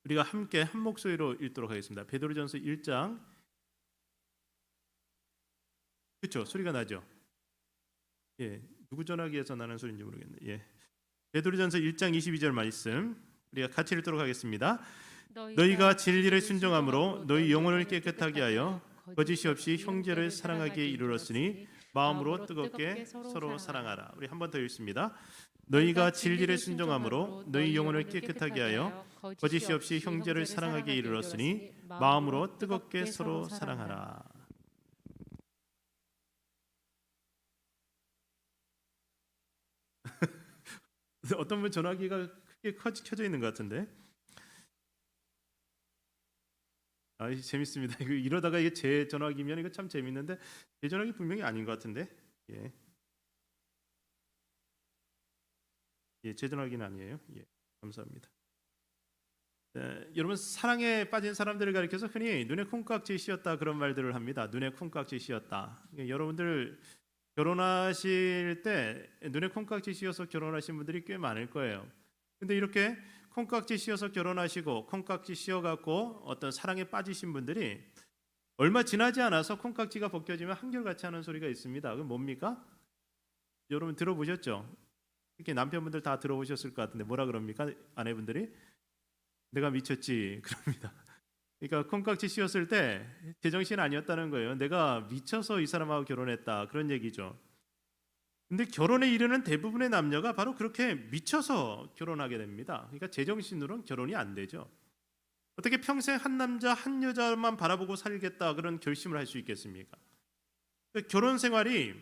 우리가 함께 한 목소리로 읽도록 하겠습니다. 베드로전서 1장. 그렇죠? 소리가 나죠? 예, 누구 전화기에서 나는 소리인지 모르겠네. 예, 베드로전서 1장 22절 말씀 우리가 같이 읽도록 하겠습니다. 너희가 진리를 순종함으로 너희 영혼을 깨끗하게 하여 거짓이 없이 형제를 사랑하기에 이르렀으니 마음으로 뜨겁게 서로 사랑하라. 우리 한 번 더 읽습니다. 너희가 진리를 순종함으로 너희 영혼을 깨끗하게 하여 거짓이 없이 형제를 사랑하기에 이르렀으니 마음으로 뜨겁게 서로 사랑하라. 어떤 분 전화기가 크게 켜져 있는 것 같은데. 재밌습니다. 이러다가 이게 제 전화기면 이거 참 재밌는데 제 전화기 분명히 아닌 것 같은데. 예, 제 전화기는 아니에요. 예, 감사합니다. 여러분, 사랑에 빠진 사람들을 가리켜서 흔히 눈에 콩깍지 씌었다 그런 말들을 합니다. 눈에 콩깍지 씌었다. 여러분들 결혼하실 때 눈에 콩깍지 씌어서 결혼하신 분들이 꽤 많을 거예요. 근데 이렇게 콩깍지 씌어서 결혼하시고 콩깍지 씌어갖고 어떤 사랑에 빠지신 분들이 얼마 지나지 않아서 콩깍지가 벗겨지면 한결같이 하는 소리가 있습니다. 그게 뭡니까? 여러분 들어보셨죠? 특히 남편분들 다 들어보셨을 것 같은데 뭐라 그럽니까? 아내분들이 내가 미쳤지 그럽니다. 그러니까 콩깍지 씌웠을 때 제정신 아니었다는 거예요. 내가 미쳐서 이 사람하고 결혼했다 그런 얘기죠. 근데 결혼에 이르는 대부분의 남녀가 바로 그렇게 미쳐서 결혼하게 됩니다. 그러니까 제정신으로는 결혼이 안 되죠. 어떻게 평생 한 남자 한 여자만 바라보고 살겠다 그런 결심을 할 수 있겠습니까? 그러니까 결혼 생활이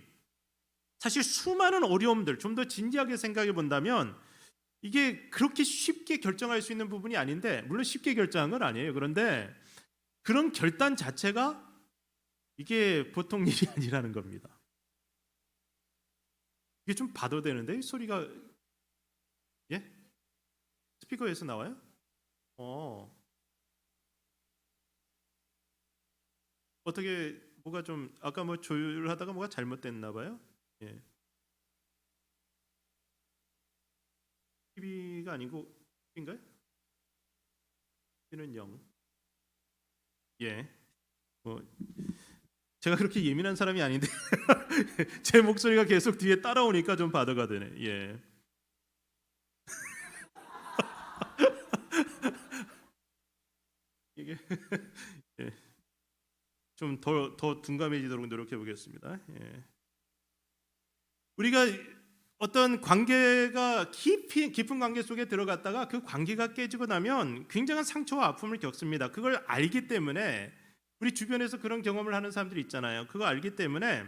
사실 수많은 어려움들, 좀 더 진지하게 생각해 본다면 이게 그렇게 쉽게 결정할 수 있는 부분이 아닌데, 물론 쉽게 결정한 건 아니에요. 그런데 그런 결단 자체가 이게 보통 일이 아니라는 겁니다. 이게 좀 봐도 되는데 소리가 예? 스피커에서 나와요? 어떻게 뭐가 좀 아까 뭐 조율하다가 뭐가 잘못됐나 봐요? 예. TV가 아니고 TV인가요? TV는 0. 예. 뭐 제가 그렇게 예민한 사람이 아닌데 제 목소리가 계속 뒤에 따라오니까 좀 바드가 되네. 예. 이게 예. 좀 더 둔감해지도록 노력해 보겠습니다. 예. 우리가 어떤 관계가 깊은 관계 속에 들어갔다가 그 관계가 깨지고 나면 굉장한 상처와 아픔을 겪습니다. 그걸 알기 때문에 우리 주변에서 그런 경험을 하는 사람들이 있잖아요. 그거 알기 때문에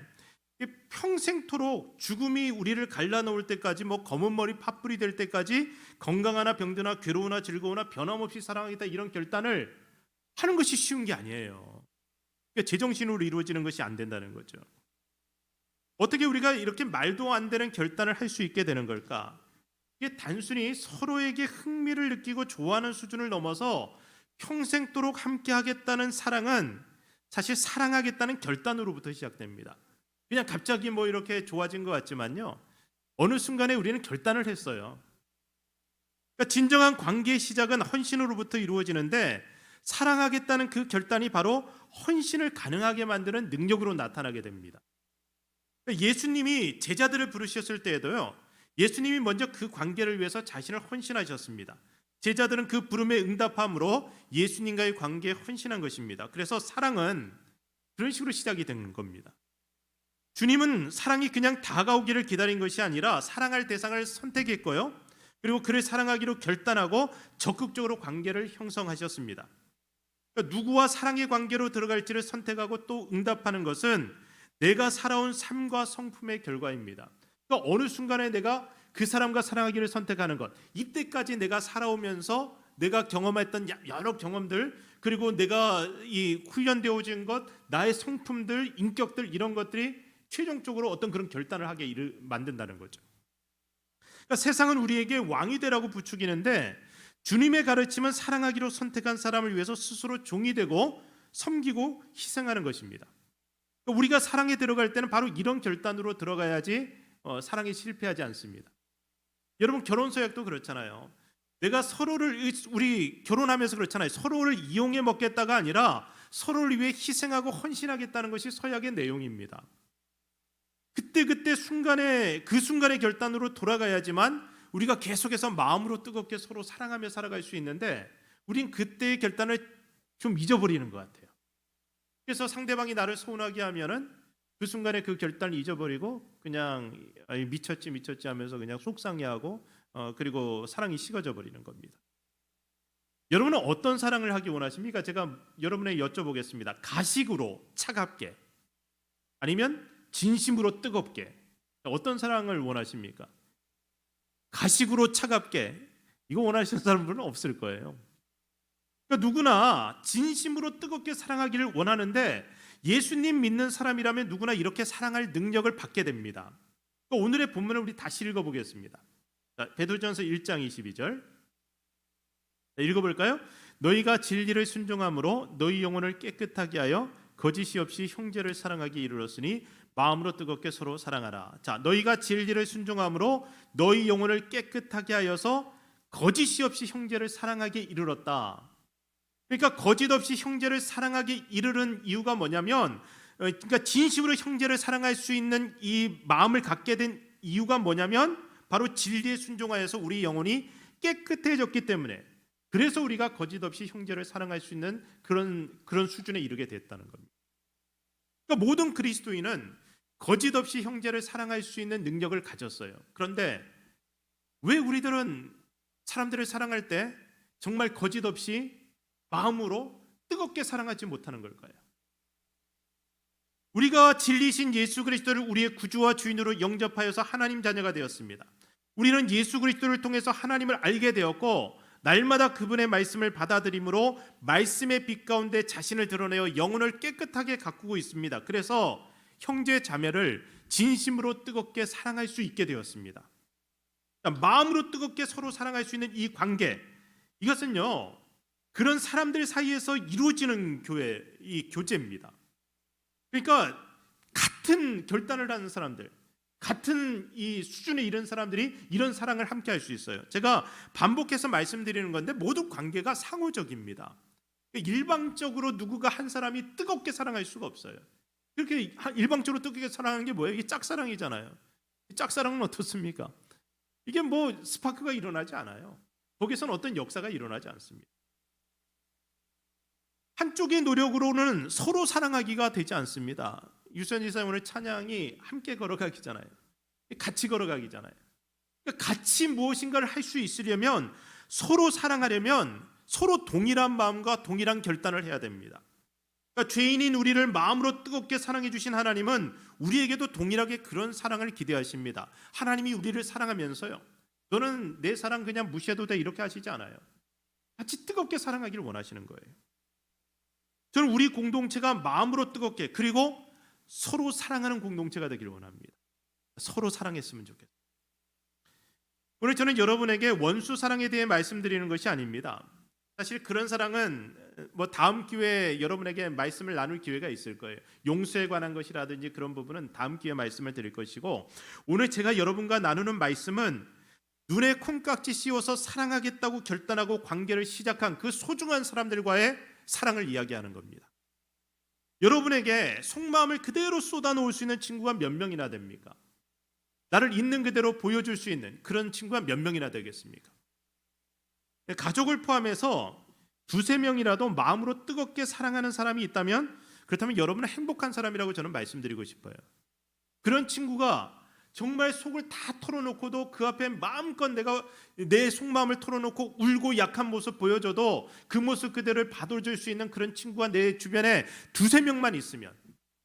평생토록 죽음이 우리를 갈라놓을 때까지, 뭐 검은 머리 팥불이 될 때까지 건강하나 병드나 괴로우나 즐거우나 변함없이 사랑하겠다 이런 결단을 하는 것이 쉬운 게 아니에요. 그러니까 제정신으로 이루어지는 것이 안 된다는 거죠. 어떻게 우리가 이렇게 말도 안 되는 결단을 할 수 있게 되는 걸까? 이게 단순히 서로에게 흥미를 느끼고 좋아하는 수준을 넘어서 평생도록 함께 하겠다는 사랑은 사실 사랑하겠다는 결단으로부터 시작됩니다. 그냥 갑자기 뭐 이렇게 좋아진 것 같지만요, 어느 순간에 우리는 결단을 했어요. 그러니까 진정한 관계의 시작은 헌신으로부터 이루어지는데, 사랑하겠다는 그 결단이 바로 헌신을 가능하게 만드는 능력으로 나타나게 됩니다. 예수님이 제자들을 부르셨을 때에도요, 예수님이 먼저 그 관계를 위해서 자신을 헌신하셨습니다. 제자들은 그 부름에 응답함으로 예수님과의 관계에 헌신한 것입니다. 그래서 사랑은 그런 식으로 시작이 된 겁니다. 주님은 사랑이 그냥 다가오기를 기다린 것이 아니라 사랑할 대상을 선택했고요, 그리고 그를 사랑하기로 결단하고 적극적으로 관계를 형성하셨습니다. 그러니까 누구와 사랑의 관계로 들어갈지를 선택하고 또 응답하는 것은 내가 살아온 삶과 성품의 결과입니다. 그러니까 어느 순간에 내가 그 사람과 사랑하기를 선택하는 것, 이때까지 내가 살아오면서 내가 경험했던 여러 경험들, 그리고 내가 이 훈련되어진 것, 나의 성품들, 인격들, 이런 것들이 최종적으로 어떤 그런 결단을 하게 만든다는 거죠. 그러니까 세상은 우리에게 왕이 되라고 부추기는데, 주님의 가르침은 사랑하기로 선택한 사람을 위해서 스스로 종이 되고 섬기고 희생하는 것입니다. 우리가 사랑에 들어갈 때는 바로 이런 결단으로 들어가야지 사랑에 실패하지 않습니다. 여러분, 결혼 서약도 그렇잖아요. 내가 서로를 우리 결혼하면서 그렇잖아요. 서로를 이용해 먹겠다가 아니라 서로를 위해 희생하고 헌신하겠다는 것이 서약의 내용입니다. 그때 그 순간의 결단으로 돌아가야지만 우리가 계속해서 마음으로 뜨겁게 서로 사랑하며 살아갈 수 있는데 우린 그때의 결단을 좀 잊어버리는 것 같아요. 그래서 상대방이 나를 서운하게 하면은 그 순간에 그 결단을 잊어버리고 그냥 미쳤지 하면서 그냥 속상해하고 그리고 사랑이 식어져 버리는 겁니다. 여러분은 어떤 사랑을 하기 원하십니까? 제가 여러분에게 여쭤보겠습니다. 가식으로 차갑게 아니면 진심으로 뜨겁게 어떤 사랑을 원하십니까? 가식으로 차갑게 이거 원하시는 사람들은 없을 거예요. 그러니까 누구나 진심으로 뜨겁게 사랑하기를 원하는데 예수님 믿는 사람이라면 누구나 이렇게 사랑할 능력을 받게 됩니다. 그러니까 오늘의 본문을 우리 다시 읽어보겠습니다. 베드로전서 1장 22절 읽어볼까요? 너희가 진리를 순종함으로 너희 영혼을 깨끗하게 하여 거짓이 없이 형제를 사랑하기 이르렀으니 마음으로 뜨겁게 서로 사랑하라. 자, 너희가 진리를 순종함으로 너희 영혼을 깨끗하게 하여서 거짓이 없이 형제를 사랑하기 이르렀다. 그러니까 거짓 없이 형제를 사랑하기 이르는 이유가 뭐냐면 그러니까 진심으로 형제를 사랑할 수 있는 이 마음을 갖게 된 이유가 뭐냐면 바로 진리에 순종하여서 우리 영혼이 깨끗해졌기 때문에 그래서 우리가 거짓 없이 형제를 사랑할 수 있는 그런 수준에 이르게 됐다는 겁니다. 그러니까 모든 그리스도인은 거짓 없이 형제를 사랑할 수 있는 능력을 가졌어요. 그런데 왜 우리들은 사람들을 사랑할 때 정말 거짓 없이 마음으로 뜨겁게 사랑하지 못하는 걸까요? 우리가 진리신 예수 그리스도를 우리의 구주와 주인으로 영접하여서 하나님 자녀가 되었습니다. 우리는 예수 그리스도를 통해서 하나님을 알게 되었고 날마다 그분의 말씀을 받아들임으로 말씀의 빛 가운데 자신을 드러내어 영혼을 깨끗하게 가꾸고 있습니다. 그래서 형제 자매를 진심으로 뜨겁게 사랑할 수 있게 되었습니다. 마음으로 뜨겁게 서로 사랑할 수 있는 이 관계, 이것은요 그런 사람들 사이에서 이루어지는 이 교제입니다. 그러니까 같은 결단을 하는 사람들, 같은 이 수준에 이른 사람들이 이런 사랑을 함께 할 수 있어요. 제가 반복해서 말씀드리는 건데 모두 관계가 상호적입니다. 일방적으로 누구가 한 사람이 뜨겁게 사랑할 수가 없어요. 그렇게 일방적으로 뜨겁게 사랑하는 게 뭐예요? 이게 짝사랑이잖아요. 짝사랑은 어떻습니까? 이게 뭐 스파크가 일어나지 않아요. 거기서는 어떤 역사가 일어나지 않습니다. 한쪽의 노력으로는 서로 사랑하기가 되지 않습니다. 유선 이사님 오늘 찬양이 함께 걸어가기잖아요. 같이 걸어가기잖아요. 같이 무엇인가를 할 수 있으려면 서로 사랑하려면 서로 동일한 마음과 동일한 결단을 해야 됩니다. 그러니까 죄인인 우리를 마음으로 뜨겁게 사랑해 주신 하나님은 우리에게도 동일하게 그런 사랑을 기대하십니다. 하나님이 우리를 사랑하면서요, 너는 내 사랑 그냥 무시해도 돼 이렇게 하시지 않아요. 같이 뜨겁게 사랑하기를 원하시는 거예요. 저는 우리 공동체가 마음으로 뜨겁게 그리고 서로 사랑하는 공동체가 되기를 원합니다. 서로 사랑했으면 좋겠어요. 오늘 저는 여러분에게 원수 사랑에 대해 말씀드리는 것이 아닙니다. 사실 그런 사랑은 뭐 다음 기회에 여러분에게 말씀을 나눌 기회가 있을 거예요. 용서에 관한 것이라든지 그런 부분은 다음 기회에 말씀을 드릴 것이고, 오늘 제가 여러분과 나누는 말씀은 눈에 콩깍지 씌워서 사랑하겠다고 결단하고 관계를 시작한 그 소중한 사람들과의 사랑을 이야기하는 겁니다. 여러분에게 속마음을 그대로 쏟아놓을 수 있는 친구가 몇 명이나 됩니까? 나를 있는 그대로 보여줄 수 있는 그런 친구가 몇 명이나 되겠습니까? 가족을 포함해서 두세 명이라도 마음으로 뜨겁게 사랑하는 사람이 있다면 그렇다면 여러분은 행복한 사람이라고 저는 말씀드리고 싶어요. 그런 친구가 정말 속을 다 털어놓고도 그 앞에 마음껏 내가 내 속마음을 털어놓고 울고 약한 모습 보여줘도 그 모습 그대로를 받아줄 수 있는 그런 친구가 내 주변에 두세 명만 있으면,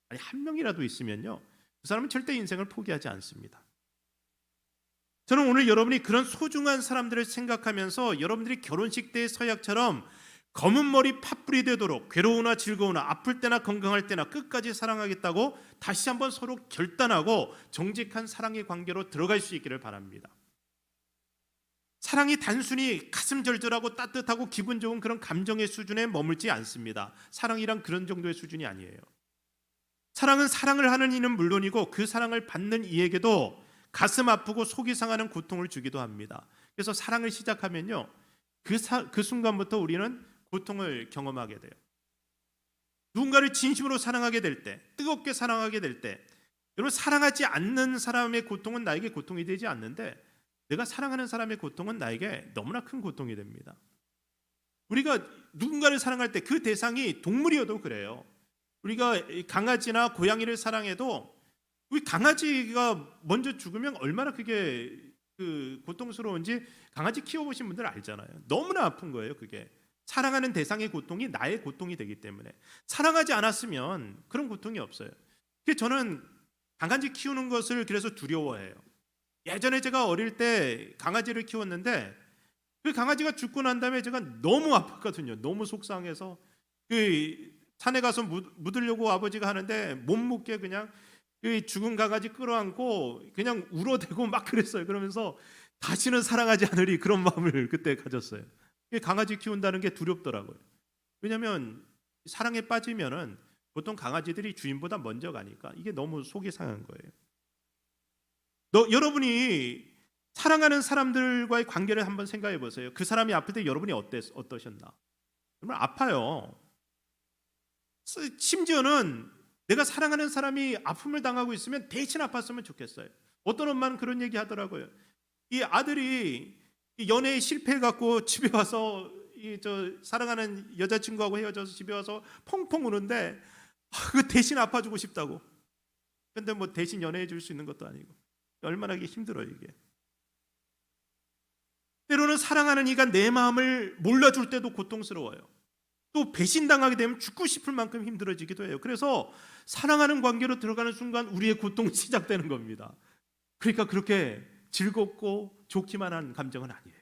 아니 한 명이라도 있으면요, 그 사람은 절대 인생을 포기하지 않습니다. 저는 오늘 여러분이 그런 소중한 사람들을 생각하면서 여러분들이 결혼식 때의 서약처럼 검은 머리 팥불이 되도록 괴로우나 즐거우나 아플 때나 건강할 때나 끝까지 사랑하겠다고 다시 한번 서로 결단하고 정직한 사랑의 관계로 들어갈 수 있기를 바랍니다. 사랑이 단순히 가슴 절절하고 따뜻하고 기분 좋은 그런 감정의 수준에 머물지 않습니다. 사랑이란 그런 정도의 수준이 아니에요. 사랑은 사랑을 하는 이는 물론이고 그 사랑을 받는 이에게도 가슴 아프고 속이 상하는 고통을 주기도 합니다. 그래서 사랑을 시작하면요, 그 순간부터 우리는 고통을 경험하게 돼요. 누군가를 진심으로 사랑하게 될 때, 뜨겁게 사랑하게 될 때, 여러분, 사랑하지 않는 사람의 고통은 나에게 고통이 되지 않는데 내가 사랑하는 사람의 고통은 나에게 너무나 큰 고통이 됩니다. 우리가 누군가를 사랑할 때 그 대상이 동물이어도 그래요. 우리가 강아지나 고양이를 사랑해도 우리 강아지가 먼저 죽으면 얼마나 그게 고통스러운지 강아지 키워보신 분들 알잖아요. 너무나 아픈 거예요. 그게 사랑하는 대상의 고통이 나의 고통이 되기 때문에. 사랑하지 않았으면 그런 고통이 없어요. 그래서 저는 강아지 키우는 것을 그래서 두려워해요. 예전에 제가 어릴 때 강아지를 키웠는데 그 강아지가 죽고 난 다음에 제가 너무 아팠거든요. 너무 속상해서 산에 가서 묻으려고 아버지가 하는데 못 묻게 그냥 그 죽은 강아지 끌어안고 그냥 울어대고 막 그랬어요. 그러면서 다시는 사랑하지 않으리, 그런 마음을 그때 가졌어요. 강아지 키운다는 게 두렵더라고요. 왜냐하면 사랑에 빠지면은 보통 강아지들이 주인보다 먼저 가니까 이게 너무 속이 상한 거예요. 여러분이 사랑하는 사람들과의 관계를 한번 생각해 보세요. 그 사람이 아플 때 여러분이 어떠셨나? 정말 아파요. 심지어는 내가 사랑하는 사람이 아픔을 당하고 있으면 대신 아팠으면 좋겠어요. 어떤 엄마는 그런 얘기 하더라고요. 이 아들이 연애에 실패해갖고 집에 와서 사랑하는 여자친구하고 헤어져서 집에 와서 펑펑 우는데 그 대신 아파주고 싶다고. 근데 뭐 대신 연애해 줄 수 있는 것도 아니고 얼마나 이게 힘들어요 이게. 때로는 사랑하는 이가 내 마음을 몰라줄 때도 고통스러워요. 또 배신당하게 되면 죽고 싶을 만큼 힘들어지기도 해요. 그래서 사랑하는 관계로 들어가는 순간 우리의 고통이 시작되는 겁니다. 그러니까 그렇게 즐겁고 좋기만 한 감정은 아니에요.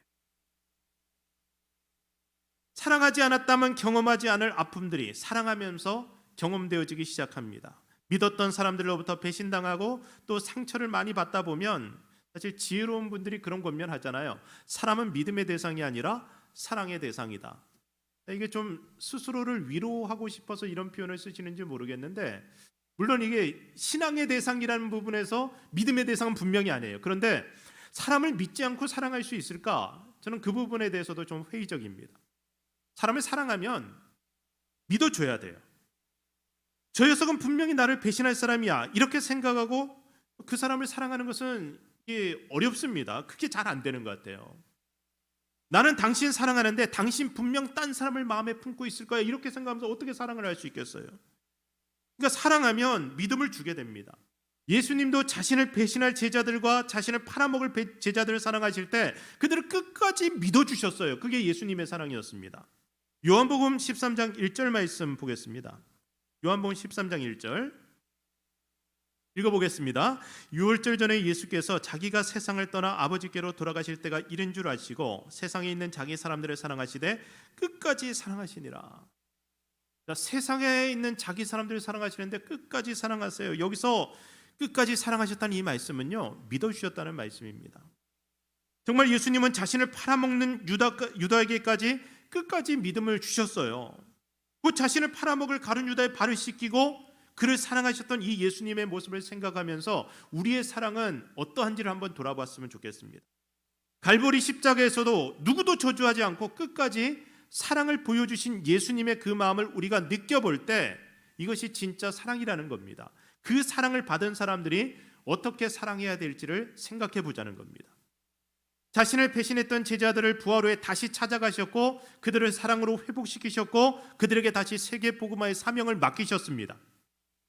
사랑하지 않았다면 경험하지 않을 아픔들이 사랑하면서 경험되어지기 시작합니다. 믿었던 사람들로부터 배신당하고 또 상처를 많이 받다 보면 사실 지혜로운 분들이 그런 권면하잖아요. 사람은 믿음의 대상이 아니라 사랑의 대상이다. 이게 좀 스스로를 위로하고 싶어서 이런 표현을 쓰시는지 모르겠는데, 물론 이게 신앙의 대상이라는 부분에서 믿음의 대상은 분명히 아니에요. 그런데 사람을 믿지 않고 사랑할 수 있을까? 저는 그 부분에 대해서도 좀 회의적입니다. 사람을 사랑하면 믿어줘야 돼요. 저 녀석은 분명히 나를 배신할 사람이야, 이렇게 생각하고 그 사람을 사랑하는 것은 이게 어렵습니다. 그게 잘 안 되는 것 같아요. 나는 당신 사랑하는데 당신 분명 딴 사람을 마음에 품고 있을 거야, 이렇게 생각하면서 어떻게 사랑을 할 수 있겠어요? 그러니까 사랑하면 믿음을 주게 됩니다. 예수님도 자신을 배신할 제자들과 자신을 팔아먹을 제자들을 사랑하실 때 그들을 끝까지 믿어주셨어요. 그게 예수님의 사랑이었습니다. 요한복음 13장 1절 말씀 보겠습니다. 요한복음 13장 1절 읽어보겠습니다. 유월절 전에 예수께서 자기가 세상을 떠나 아버지께로 돌아가실 때가 이른 줄 아시고 세상에 있는 자기 사람들을 사랑하시되 끝까지 사랑하시니라. 세상에 있는 자기 사람들을 사랑하시는데 끝까지 사랑하세요. 여기서 끝까지 사랑하셨다는 이 말씀은요, 믿어주셨다는 말씀입니다. 정말 예수님은 자신을 팔아먹는 유다에게까지 끝까지 믿음을 주셨어요. 그 자신을 팔아먹을 가룟 유다의 발을 씻기고 그를 사랑하셨던 이 예수님의 모습을 생각하면서 우리의 사랑은 어떠한지를 한번 돌아봤으면 좋겠습니다. 갈보리 십자가에서도 누구도 저주하지 않고 끝까지 사랑을 보여주신 예수님의 그 마음을 우리가 느껴볼 때 이것이 진짜 사랑이라는 겁니다. 그 사랑을 받은 사람들이 어떻게 사랑해야 될지를 생각해 보자는 겁니다. 자신을 배신했던 제자들을 부활 후에 다시 찾아가셨고 그들을 사랑으로 회복시키셨고 그들에게 다시 세계 복음화의 사명을 맡기셨습니다.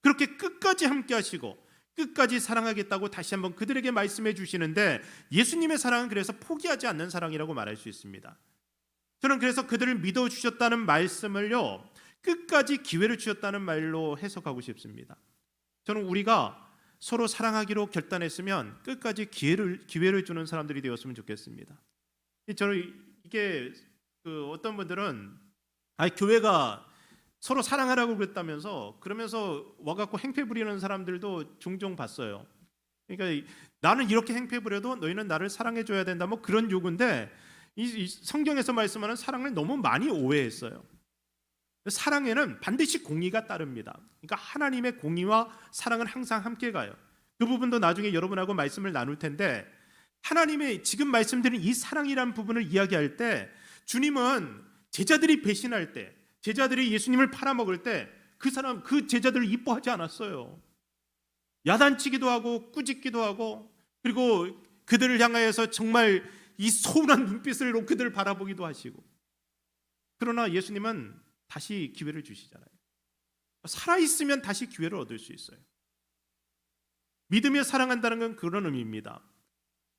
그렇게 끝까지 함께 하시고 끝까지 사랑하겠다고 다시 한번 그들에게 말씀해 주시는데, 예수님의 사랑은 그래서 포기하지 않는 사랑이라고 말할 수 있습니다. 저는 그래서 그들을 믿어주셨다는 말씀을요, 끝까지 기회를 주셨다는 말로 해석하고 싶습니다. 저는 우리가 서로 사랑하기로 결단했으면 끝까지 기회를 주는 사람들이 되었으면 좋겠습니다. 저는 이게 어떤 분들은 교회가 서로 사랑하라고 그랬다면서 그러면서 와갖고 행패 부리는 사람들도 종종 봤어요. 그러니까 나는 이렇게 행패 부려도 너희는 나를 사랑해줘야 된다, 뭐 그런 요구인데 이 성경에서 말씀하는 사랑을 너무 많이 오해했어요. 사랑에는 반드시 공의가 따릅니다. 그러니까 하나님의 공의와 사랑은 항상 함께 가요. 그 부분도 나중에 여러분하고 말씀을 나눌 텐데, 하나님의 지금 말씀드린 이 사랑이라는 부분을 이야기할 때 주님은 제자들이 배신할 때, 제자들이 예수님을 팔아먹을 때 그 제자들을 이뻐하지 않았어요. 야단치기도 하고 꾸짖기도 하고, 그리고 그들을 향하여서 정말 이 서운한 눈빛으로 그들을 바라보기도 하시고. 그러나 예수님은 다시 기회를 주시잖아요. 살아있으면 다시 기회를 얻을 수 있어요. 믿으며 사랑한다는 건 그런 의미입니다.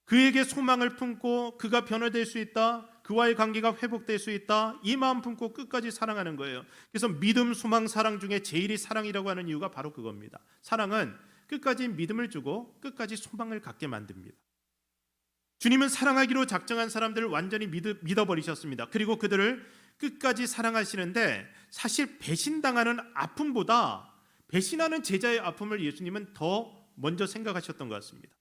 그에게 소망을 품고 그가 변화될 수 있다, 그와의 관계가 회복될 수 있다, 이 마음 품고 끝까지 사랑하는 거예요. 그래서 믿음, 소망, 사랑 중에 제일이 사랑이라고 하는 이유가 바로 그겁니다. 사랑은 끝까지 믿음을 주고 끝까지 소망을 갖게 만듭니다. 주님은 사랑하기로 작정한 사람들을 완전히 믿어버리셨습니다. 그리고 그들을 끝까지 사랑하시는데, 사실 배신당하는 아픔보다 배신하는 제자의 아픔을 예수님은 더 먼저 생각하셨던 것 같습니다.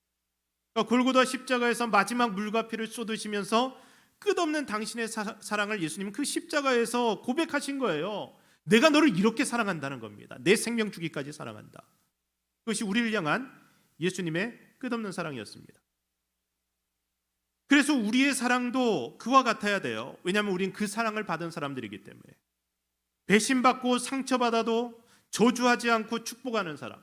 그러니까 골고다 십자가에서 마지막 물과 피를 쏟으시면서 끝없는 당신의 사랑을 예수님은 그 십자가에서 고백하신 거예요. 내가 너를 이렇게 사랑한다는 겁니다. 내 생명 주기까지 사랑한다. 그것이 우리를 향한 예수님의 끝없는 사랑이었습니다. 그래서 우리의 사랑도 그와 같아야 돼요. 왜냐하면 우린 그 사랑을 받은 사람들이기 때문에. 배신받고 상처받아도 저주하지 않고 축복하는 사람,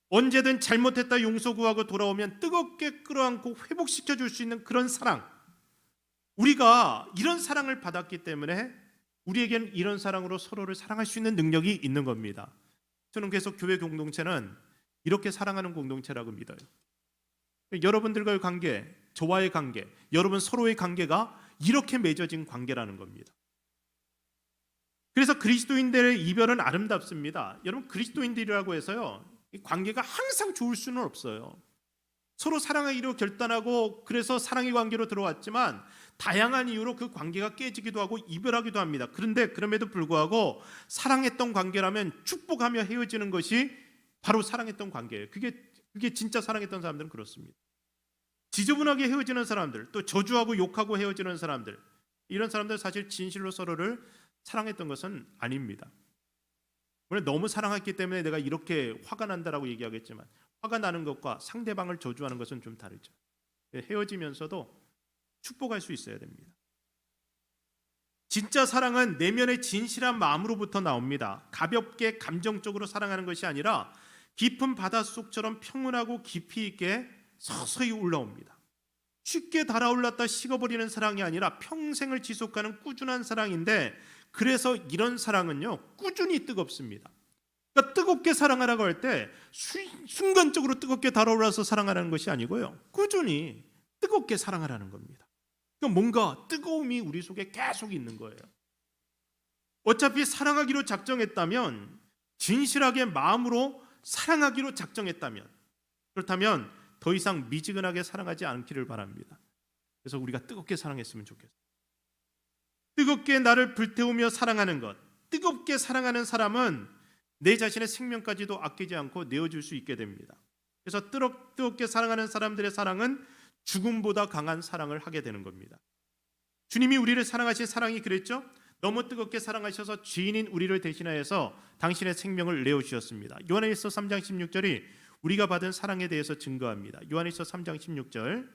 언제든 잘못했다 용서 구하고 돌아오면 뜨겁게 끌어안고 회복시켜 줄 수 있는 그런 사랑, 우리가 이런 사랑을 받았기 때문에 우리에게는 이런 사랑으로 서로를 사랑할 수 있는 능력이 있는 겁니다. 저는 계속 교회 공동체는 이렇게 사랑하는 공동체라고 믿어요. 여러분들과의 관계, 저와의 관계, 여러분 서로의 관계가 이렇게 맺어진 관계라는 겁니다. 그래서 그리스도인들의 이별은 아름답습니다. 여러분, 그리스도인들이라고 해서요, 이 관계가 항상 좋을 수는 없어요. 서로 사랑하기로 결단하고 그래서 사랑의 관계로 들어왔지만 다양한 이유로 그 관계가 깨지기도 하고 이별하기도 합니다. 그런데 그럼에도 불구하고 사랑했던 관계라면 축복하며 헤어지는 것이 바로 사랑했던 관계예요. 그게 진짜 사랑했던 사람들은 그렇습니다. 지저분하게 헤어지는 사람들, 또 저주하고 욕하고 헤어지는 사람들, 이런 사람들 사실 진실로 서로를 사랑했던 것은 아닙니다. 물론 너무 사랑했기 때문에 내가 이렇게 화가 난다라고 얘기하겠지만, 화가 나는 것과 상대방을 저주하는 것은 좀 다르죠. 헤어지면서도 축복할 수 있어야 됩니다. 진짜 사랑은 내면의 진실한 마음으로부터 나옵니다. 가볍게 감정적으로 사랑하는 것이 아니라 깊은 바닷속처럼 평온하고 깊이 있게 서서히 올라옵니다. 쉽게 달아올랐다 식어버리는 사랑이 아니라 평생을 지속하는 꾸준한 사랑인데, 그래서 이런 사랑은요, 꾸준히 뜨겁습니다. 그러니까 뜨겁게 사랑하라고 할 때 순간적으로 뜨겁게 달아올라서 사랑하라는 것이 아니고요, 꾸준히 뜨겁게 사랑하라는 겁니다. 그러니까 뭔가 뜨거움이 우리 속에 계속 있는 거예요. 어차피 사랑하기로 작정했다면, 진실하게 마음으로 사랑하기로 작정했다면, 그렇다면 더 이상 미지근하게 사랑하지 않기를 바랍니다. 그래서 우리가 뜨겁게 사랑했으면 좋겠어요. 뜨겁게 나를 불태우며 사랑하는 것, 뜨겁게 사랑하는 사람은 내 자신의 생명까지도 아끼지 않고 내어줄 수 있게 됩니다. 그래서 뜨겁게 사랑하는 사람들의 사랑은 죽음보다 강한 사랑을 하게 되는 겁니다. 주님이 우리를 사랑하신 사랑이 그랬죠? 너무 뜨겁게 사랑하셔서 죄인인 우리를 대신하여서 당신의 생명을 내어주셨습니다. 요한일서 3장 16절이 우리가 받은 사랑에 대해서 증거합니다. 요한일서 3장 16절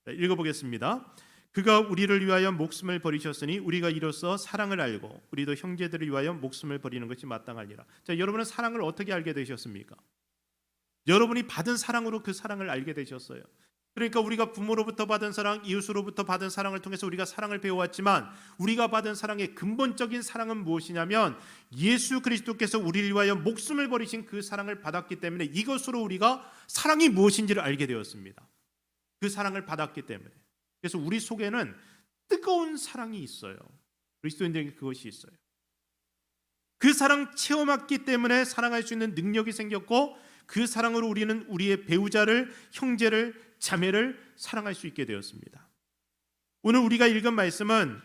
읽어보겠습니다. 그가 우리를 위하여 목숨을 버리셨으니 우리가 이로써 사랑을 알고 우리도 형제들을 위하여 목숨을 버리는 것이 마땅하니라. 자, 여러분은 사랑을 어떻게 알게 되셨습니까? 여러분이 받은 사랑으로 그 사랑을 알게 되셨어요. 그러니까 우리가 부모로부터 받은 사랑, 이웃으로부터 받은 사랑을 통해서 우리가 사랑을 배워왔지만, 우리가 받은 사랑의 근본적인 사랑은 무엇이냐면 예수 그리스도께서 우리를 위하여 목숨을 버리신 그 사랑을 받았기 때문에 이것으로 우리가 사랑이 무엇인지를 알게 되었습니다. 그 사랑을 받았기 때문에. 그래서 우리 속에는 뜨거운 사랑이 있어요. 그리스도인들에게 그것이 있어요. 그 사랑 체험했기 때문에 사랑할 수 있는 능력이 생겼고, 그 사랑으로 우리는 우리의 배우자를, 형제를, 자매를 사랑할 수 있게 되었습니다. 오늘 우리가 읽은 말씀은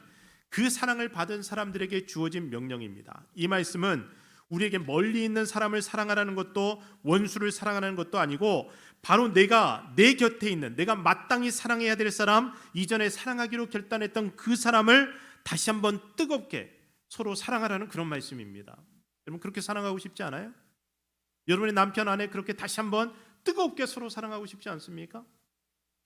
그 사랑을 받은 사람들에게 주어진 명령입니다. 이 말씀은 우리에게 멀리 있는 사람을 사랑하라는 것도 원수를 사랑하는 것도 아니고, 바로 내가 내 곁에 있는, 내가 마땅히 사랑해야 될 사람, 이전에 사랑하기로 결단했던 그 사람을 다시 한번 뜨겁게 서로 사랑하라는 그런 말씀입니다. 여러분, 그렇게 사랑하고 싶지 않아요? 여러분의 남편, 아내 그렇게 다시 한번 뜨겁게 서로 사랑하고 싶지 않습니까?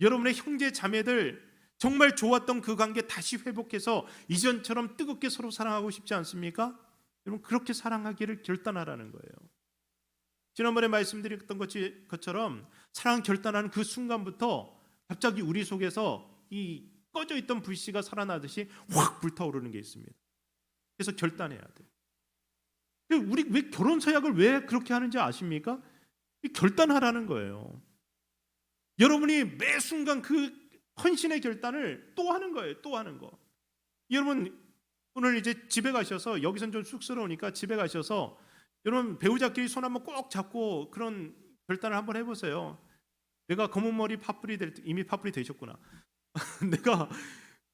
여러분의 형제 자매들 정말 좋았던 그 관계 다시 회복해서 이전처럼 뜨겁게 서로 사랑하고 싶지 않습니까? 여러분, 그렇게 사랑하기를 결단하라는 거예요. 지난번에 말씀드렸던 것처럼 사랑 결단하는 그 순간부터 갑자기 우리 속에서 이 꺼져 있던 불씨가 살아나듯이 확 불타오르는 게 있습니다. 그래서 결단해야 돼요. 우리 왜 결혼 서약을 왜 그렇게 하는지 아십니까? 결단하라는 거예요. 여러분이 매 순간 그 헌신의 결단을 또 하는 거예요. 또 하는 거. 여러분, 오늘 이제 집에 가셔서, 여기선 좀 쑥스러우니까 집에 가셔서 여러분 배우자끼리 손 한번 꼭 잡고 그런 결단을 한번 해보세요. 내가 검은 머리 파뿌리 이미 파뿌리 되셨구나. 내가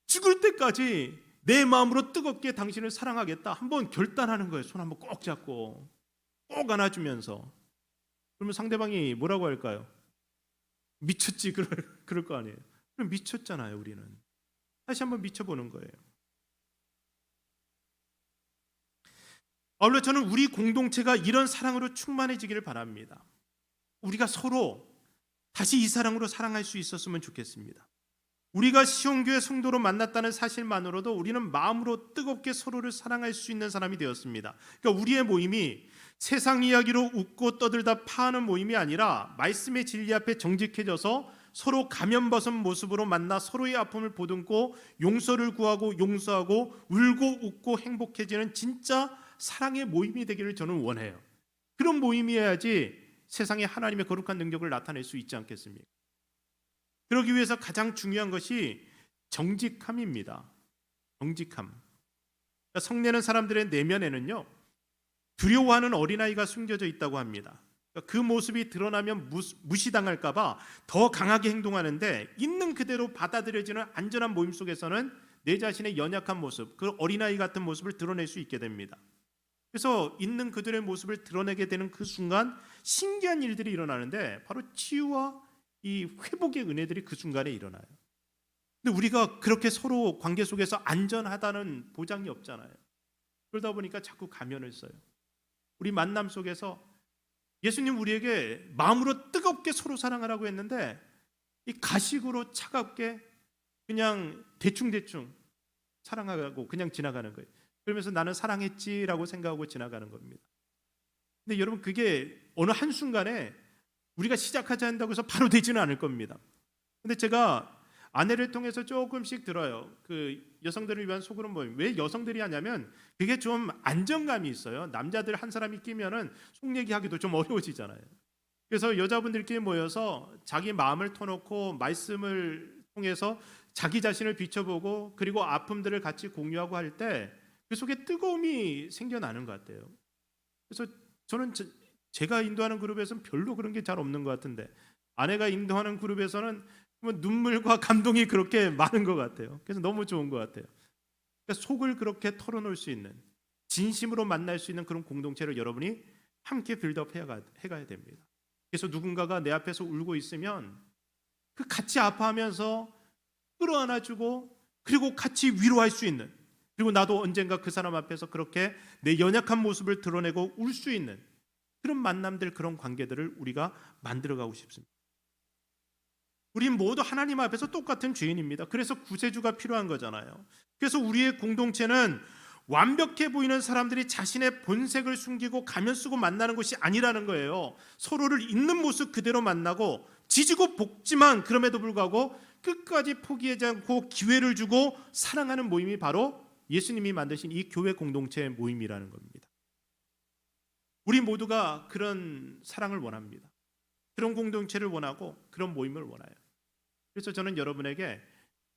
죽을 때까지 내 마음으로 뜨겁게 당신을 사랑하겠다. 한번 결단하는 거예요. 손 한번 꼭 잡고 꼭 안아주면서. 그러면 상대방이 뭐라고 할까요? 미쳤지, 그럴 거 아니에요. 그럼 미쳤잖아요. 우리는 다시 한번 미쳐보는 거예요. 아울러 저는 우리 공동체가 이런 사랑으로 충만해지기를 바랍니다. 우리가 서로 다시 이 사랑으로 사랑할 수 있었으면 좋겠습니다. 우리가 시온교회 성도로 만났다는 사실만으로도 우리는 마음으로 뜨겁게 서로를 사랑할 수 있는 사람이 되었습니다. 그러니까 우리의 모임이 세상 이야기로 웃고 떠들다 파하는 모임이 아니라 말씀의 진리 앞에 정직해져서 서로 가면 벗은 모습으로 만나 서로의 아픔을 보듬고 용서를 구하고 용서하고 울고 웃고 행복해지는 진짜 사랑의 모임이 되기를 저는 원해요. 그런 모임이어야지 세상에 하나님의 거룩한 능력을 나타낼 수 있지 않겠습니까? 그러기 위해서 가장 중요한 것이 정직함입니다. 정직함. 그러니까 성내는 사람들의 내면에는요, 두려워하는 어린아이가 숨겨져 있다고 합니다. 그 모습이 드러나면 무시당할까 봐 더 강하게 행동하는데, 있는 그대로 받아들여지는 안전한 모임 속에서는 내 자신의 연약한 모습, 그 어린아이 같은 모습을 드러낼 수 있게 됩니다. 그래서 있는 그들의 모습을 드러내게 되는 그 순간 신기한 일들이 일어나는데, 바로 치유와 이 회복의 은혜들이 그 순간에 일어나요. 근데 우리가 그렇게 서로 관계 속에서 안전하다는 보장이 없잖아요. 그러다 보니까 자꾸 가면을 써요. 우리 만남 속에서 예수님 우리에게 마음으로 뜨겁게 서로 사랑하라고 했는데, 이 가식으로 차갑게 그냥 대충대충 사랑하고 그냥 지나가는 거예요. 그러면서 나는 사랑했지라고 생각하고 지나가는 겁니다. 근데 여러분, 그게 어느 한순간에 우리가 시작하지 않는다고 해서 바로 되지는 않을 겁니다. 근데 제가 아내를 통해서 조금씩 들어요. 그 여성들을 위한 소그룹 모임. 왜 여성들이 하냐면 그게 좀 안정감이 있어요. 남자들 한 사람이 끼면은 속 얘기하기도 좀 어려워지잖아요. 그래서 여자분들끼리 모여서 자기 마음을 터놓고 말씀을 통해서 자기 자신을 비춰보고 그리고 아픔들을 같이 공유하고 할 때 그 속에 뜨거움이 생겨나는 것 같아요. 그래서 저는 제가 인도하는 그룹에서는 별로 그런 게 잘 없는 것 같은데, 아내가 인도하는 그룹에서는 눈물과 감동이 그렇게 많은 것 같아요. 그래서 너무 좋은 것 같아요. 그러니까 속을 그렇게 털어놓을 수 있는, 진심으로 만날 수 있는 그런 공동체를 여러분이 함께 빌드업 해가야 됩니다. 그래서 누군가가 내 앞에서 울고 있으면 그 같이 아파하면서 끌어안아주고 그리고 같이 위로할 수 있는, 그리고 나도 언젠가 그 사람 앞에서 그렇게 내 연약한 모습을 드러내고 울 수 있는 그런 만남들, 그런 관계들을 우리가 만들어가고 싶습니다. 우린 모두 하나님 앞에서 똑같은 죄인입니다. 그래서 구세주가 필요한 거잖아요. 그래서 우리의 공동체는 완벽해 보이는 사람들이 자신의 본색을 숨기고 가면 쓰고 만나는 것이 아니라는 거예요. 서로를 있는 모습 그대로 만나고 지지고 볶지만 그럼에도 불구하고 끝까지 포기하지 않고 기회를 주고 사랑하는 모임이 바로 예수님이 만드신 이 교회 공동체의 모임이라는 겁니다. 우리 모두가 그런 사랑을 원합니다. 그런 공동체를 원하고 그런 모임을 원해요. 그래서 저는 여러분에게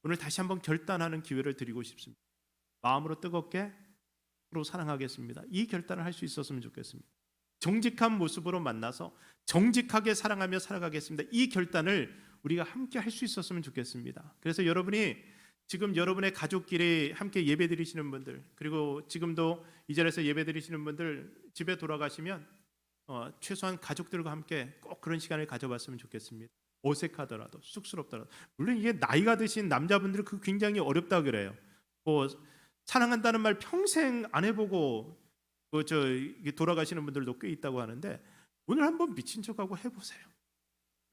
오늘 다시 한번 결단하는 기회를 드리고 싶습니다. 마음으로 뜨겁게 서로 사랑하겠습니다. 이 결단을 할 수 있었으면 좋겠습니다. 정직한 모습으로 만나서 정직하게 사랑하며 살아가겠습니다. 이 결단을 우리가 함께 할 수 있었으면 좋겠습니다. 그래서 여러분이 지금 여러분의 가족끼리 함께 예배 드리시는 분들, 그리고 지금도 이 자리에서 예배 드리시는 분들 집에 돌아가시면 최소한 가족들과 함께 꼭 그런 시간을 가져봤으면 좋겠습니다. 어색하더라도 쑥스럽더라도. 물론 이게 나이가 드신 남자분들은 그 굉장히 어렵다 그래요. 뭐 사랑한다는 말 평생 안 해보고 돌아가시는 분들도 꽤 있다고 하는데, 오늘 한번 미친 척하고 해보세요.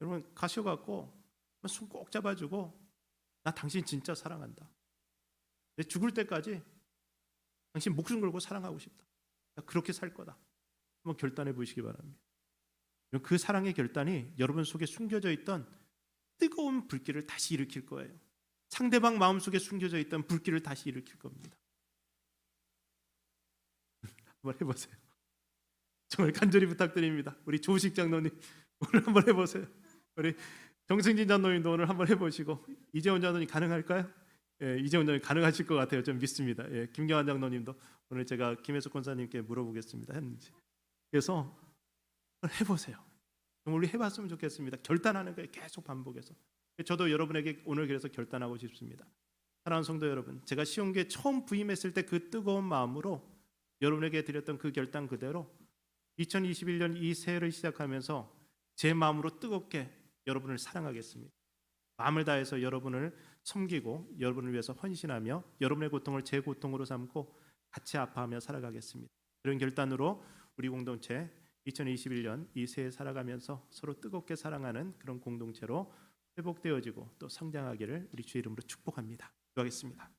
여러분 가셔갖고 손 꼭 잡아주고 나 당신 진짜 사랑한다. 내 죽을 때까지 당신 목숨 걸고 사랑하고 싶다. 나 그렇게 살 거다. 한번 결단해 보시기 바랍니다. 그 사랑의 결단이 여러분 속에 숨겨져 있던 뜨거운 불길을 다시 일으킬 거예요. 상대방 마음속에 숨겨져 있던 불길을 다시 일으킬 겁니다. 한번 해보세요. 정말 간절히 부탁드립니다. 우리 조식 장로님 오늘 한번 해보세요. 우리 정승진 장로님도 오늘 한번 해보시고, 이재원 장로님 가능할까요? 예, 이재원 장로님 가능하실 것 같아요. 좀 믿습니다. 예, 김경환 장로님도 오늘 제가 김혜숙 권사님께 물어보겠습니다. 했는지. 그래서 해보세요. 우리 해봤으면 좋겠습니다. 결단하는 거예요. 계속 반복해서. 저도 여러분에게 오늘 그래서 결단하고 싶습니다. 사랑하는 성도 여러분, 제가 시온교회 처음 부임했을 때 그 뜨거운 마음으로 여러분에게 드렸던 그 결단 그대로 2021년 이 새해를 시작하면서 제 마음으로 뜨겁게 여러분을 사랑하겠습니다. 마음을 다해서 여러분을 섬기고 여러분을 위해서 헌신하며 여러분의 고통을 제 고통으로 삼고 같이 아파하며 살아가겠습니다. 그런 결단으로 우리 공동체 2021년 이 새해 살아가면서 서로 뜨겁게 사랑하는 그런 공동체로 회복되어지고 또 성장하기를 우리 주의 이름으로 축복합니다. 기도하겠습니다.